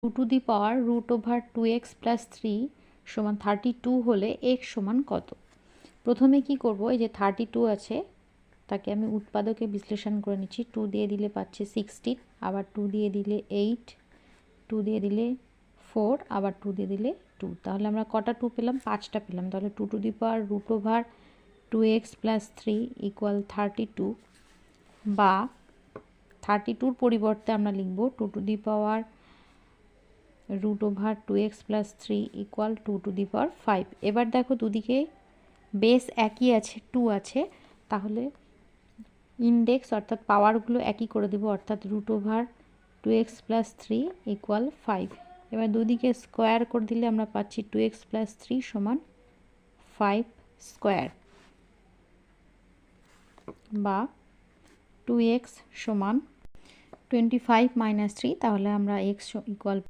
2√2x + 3 সমান 32 হলে x সমান কত? প্রথমে কি করব, এই যে 32 আছে তাকে আমি উৎপাদকে বিশ্লেষণ করে নিচ্ছি। 2 দিয়ে দিলে পাচ্ছি 16, আবার 2 দিয়ে দিলে 8, 2 দিয়ে দিলে 4, আবার 2 দিয়ে দিলে 2। তাহলে আমরা কটা 2 পেলাম? 5টা পেলাম। তাহলে 2√2x + 3 = 32, বা 32-র পরিবর্তে আমরা লিখব 2√2x + 3 = 2⁵। এবার দেখো দুদিকে বেস একই আছে, 2 আছে, তাহলে ইন্ডেক্স অর্থাৎ পাওয়ারগুলো একই করে দেব, অর্থাৎ √2x + 3 = 5। এবার দুদিকে স্কোয়ার করে দিলে আমরা পাচ্ছি 2x + 3 সমান 5 স্কোয়ার, বা 2x সমান 25 - 3। তাহলে আমরা x =